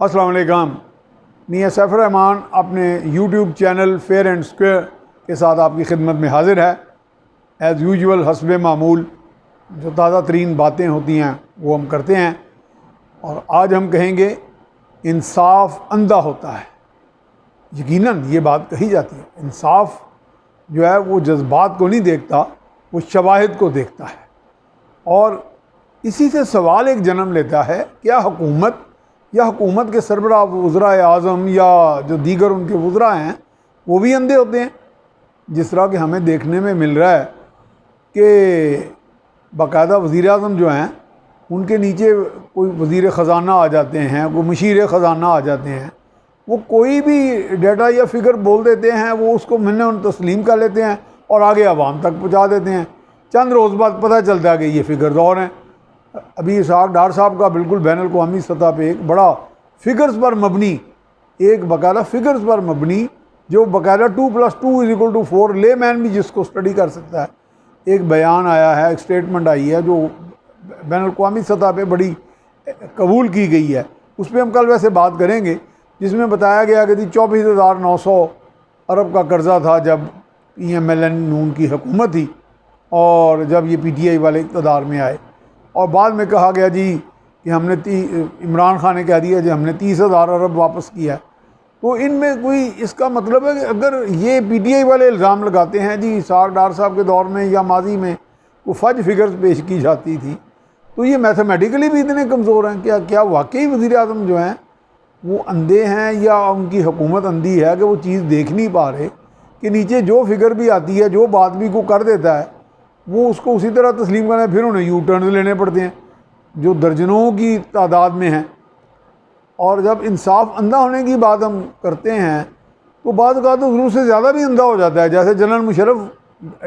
अस्सलाम वालेकुम। मियां सैफुर रहमान अपने YouTube channel fair and square के साथ आपकी खिदमत में हाजिर है। एज़ यूजुअल हस्बे मामूल जो ताज़ा तरीन बातें होती हैं वो हम करते हैं, और आज हम कहेंगे इंसाफ अंधा होता है। यकीनन ये बात कही जाती है, इंसाफ जो है वो जज्बात को नहीं देखता, वो शवाहिद को देखता है। और इसी से सवाल एक जन्म लेता है, क्या हुकूमत या हुकूमत के सरबराह वज़रा आज़म या जो दीगर उनके वज़रा हैं वो भी अंधे होते हैं? जिस तरह कि हमें देखने में मिल रहा है कि बाकायदा वज़ीर आज़म जो हैं उनके नीचे कोई वज़ीर ख़ज़ाना आ जाते हैं, कोई मशीर ख़ज़ाना आ जाते हैं, वो कोई भी डाटा या फिगर बोल देते हैं, वो उसको मिन्न तस्लीम कर लेते हैं और आगे आवाम तक पहुँचा देते हैं। चंद रोज़ बाद पता चलता है कि ये फिगर्स और हैं। अभी इसहाक डार साहब का बिल्कुल बैन अल-अक़वामी सतह पे एक बड़ा फिगर्स पर मबनी, एक बाकायदा फिगर्स पर मबनी, जो बाकायदा 2+2=4 ले मैन भी जिसको स्टडी कर सकता है, एक बयान आया है, एक स्टेटमेंट आई है जो बैन अल-अक़वामी सतह पे बड़ी कबूल की गई है। उस पर हम कल वैसे बात करेंगे, जिसमें बताया गया कि 24,900 अरब का कर्ज़ा था जब PMLN नून की हुकूमत थी और जब ये PTI वाले इक़्तिदार में आए, और बाद में कहा गया जी कि हमने इमरान खान ने कह दिया जी हमने 30,000 अरब वापस किया है। तो इनमें कोई इसका मतलब है कि अगर ये PTI वाले इल्ज़ाम लगाते हैं जी इसहाक डार साहब के दौर में या माजी में वो फज फिगर्स पेश की जाती थी, तो ये मैथमेटिकली भी इतने कमज़ोर हैं? क्या वाकई वज़ीर आज़म जो हैं वो अंधे हैं या उनकी हुकूमत अंधी है कि वो चीज़ देख नहीं पा रहे कि नीचे जो फिगर भी आती है, जो बात भी को कर देता है, वो उसको उसी तरह तस्लीम करना है, फिर उन्हें यू टर्न लेने पड़ते हैं जो दर्जनों की तादाद में हैं। और जब इंसाफ अंधा होने की बात हम करते हैं तो बात का तो ज़रूर से ज़्यादा भी अंधा हो जाता है, जैसे जनरल मुशर्रफ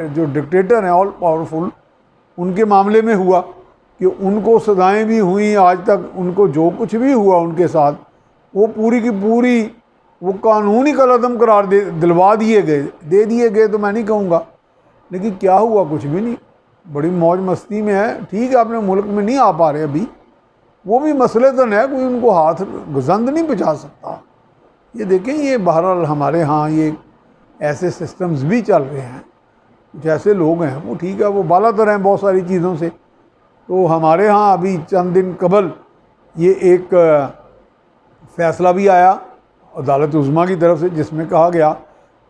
जो डिक्टेटर हैं, ऑल पावरफुल, उनके मामले में हुआ कि उनको सज़ाएँ भी हुई, आज तक उनको जो कुछ भी हुआ उनके साथ वो पूरी की पूरी वो कानूनी कलअदम करार दिलवा दिए गए, दे दिए गए तो मैं नहीं कहूँगा, लेकिन क्या हुआ? कुछ भी नहीं। बड़ी मौज मस्ती में है। ठीक है, अपने मुल्क में नहीं आ पा रहे अभी, वो भी मसले तो है, कोई उनको हाथ गजंद नहीं पहुँचा सकता। ये देखें, ये बहरहाल हमारे यहाँ ये ऐसे सिस्टम्स भी चल रहे हैं, कुछ ऐसे लोग हैं वो ठीक है, वो बालातर हैं बहुत सारी चीज़ों से। तो हमारे यहाँ अभी चंद दिन कबल ये एक फ़ैसला भी आया अदालत उज़्मा की तरफ से, जिसमें कहा गया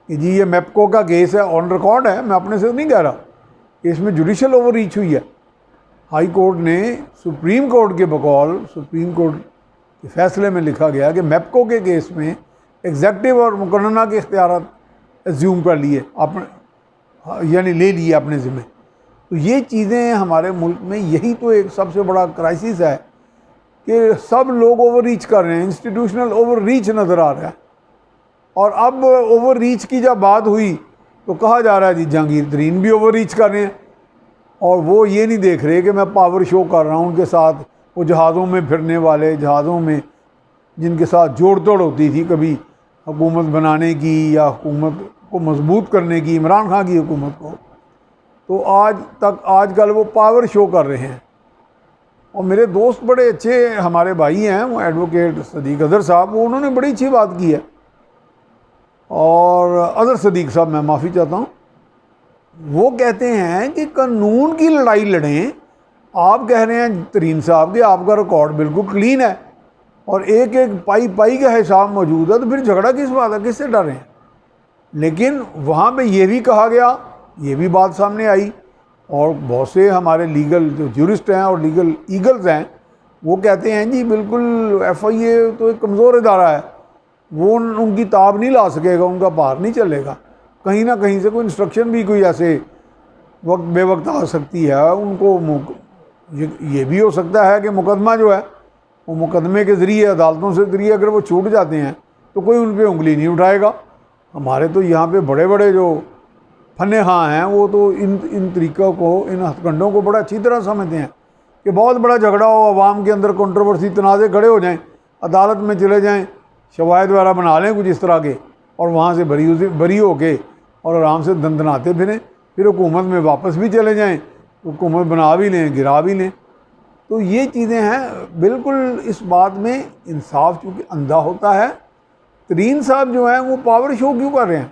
कि जी ये मैप्को का केस है, ऑन रिकॉर्ड है, मैं अपने से नहीं कह रहा, इसमें जुडिशल ओवर रीच हुई है। हाई कोर्ट ने सुप्रीम कोर्ट के बकौल सुप्रीम कोर्ट के फैसले में लिखा गया कि मैप्को के केस में एग्जेक्टिव और मुकन्ना के इख्तियारात एज्यूम कर लिए, अपने यानी ले लिए अपने ज़िम्मे। तो ये चीज़ें हमारे मुल्क में, यही तो एक सबसे बड़ा क्राइसिस है कि सब लोग ओवर रीच कर रहे हैं, इंस्टीट्यूशनल ओवर रीच नज़र आ रहा है। और अब ओवर रीच की जब बात हुई तो कहा जा रहा है जी जहांगीर तरीन भी ओवर रीच कर रहे हैं, और वो ये नहीं देख रहे कि मैं पावर शो कर रहा हूँ उनके साथ। वो जहाज़ों में फिरने वाले, जहाज़ों में जिनके साथ जोड़ तोड़ होती थी कभी हुकूमत बनाने की या हुकूमत को मजबूत करने की, इमरान खान की हुकूमत को, तो आजकल वो पावर शो कर रहे हैं। और मेरे दोस्त बड़े अच्छे हमारे भाई हैं, वो एडवोकेट सदीक अज़हर साहब, वो उन्होंने बड़ी अच्छी बात की है। और अज़हर सदीक साहब, मैं माफ़ी चाहता हूँ, वो कहते हैं कि कानून की लड़ाई लड़ें। आप कह रहे हैं तरीन साहब कि आपका रिकॉर्ड बिल्कुल क्लीन है और एक एक पाई का हिसाब मौजूद है, तो फिर झगड़ा किस बात है, किससे डर रहे हैं? लेकिन वहाँ पे ये भी कहा गया, ये भी बात सामने आई, और बहुत से हमारे लीगल जो ज्यूरिस्ट हैं और लीगल ईगल्स हैं वो कहते हैं जी बिल्कुल FIA तो एक कमज़ोर इदारा है, वो उनकी ताब नहीं ला सकेगा, उनका पार नहीं चलेगा। कहीं ना कहीं से कोई इंस्ट्रक्शन भी कोई ऐसे वक्त बेवक्त आ सकती है उनको। ये भी हो सकता है कि मुकदमा जो है वो मुकदमे के ज़रिए, अदालतों से ज़रिए अगर वो छूट जाते हैं तो कोई उन पर उंगली नहीं उठाएगा। हमारे तो यहाँ पे बड़े बड़े जो फन्ने खां हैं वो तो इन तरीक़ों को, इन हथकंडों को बड़ा अच्छी तरह समझते हैं कि बहुत बड़ा झगड़ा हो, आवाम के अंदर कंट्रोवर्सी, तनाज़े खड़े हो जाएं, अदालत में चले जाएं, शवाहिद वगैरह बना लें कुछ इस तरह के, और वहाँ से बरी हो के और आराम से दंदनाते फिरें, फिर हुकूमत में वापस भी चले जाएं, हुकूमत बना भी लें, गिरा भी लें। तो ये चीज़ें हैं। बिल्कुल इस बात में इंसाफ चूँकि अंधा होता है, तरीन साहब जो हैं वो पावर शो क्यों कर रहे हैं?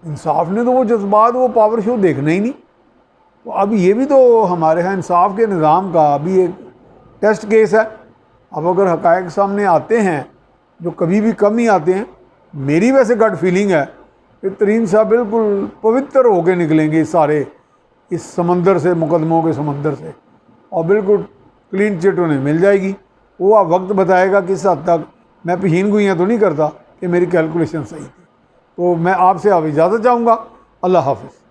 इंसाफ ने तो वो जज्बात वो पावर शो देखना ही नहीं। तो अब ये भी तो हमारे यहाँ इंसाफ के निज़ाम का अभी एक टेस्ट केस है। अब अगर हक़ाइक़ सामने आते हैं जो कभी भी कम ही आते हैं, मेरी वैसे गट फीलिंग है कि तरीन साहब बिल्कुल पवित्र होकर निकलेंगे इस समंदर से, मुकदमों के समंदर से, और बिल्कुल क्लीन चिट उन्हें मिल जाएगी। वो आप वक्त बताएगा किस हद तक। मैं पहीन गुइयाँ तो नहीं करता कि मेरी कैलकुलेशन सही थी। तो मैं आपसे अब इजाज़त चाहूँगा। अल्लाह हाफ़िज़।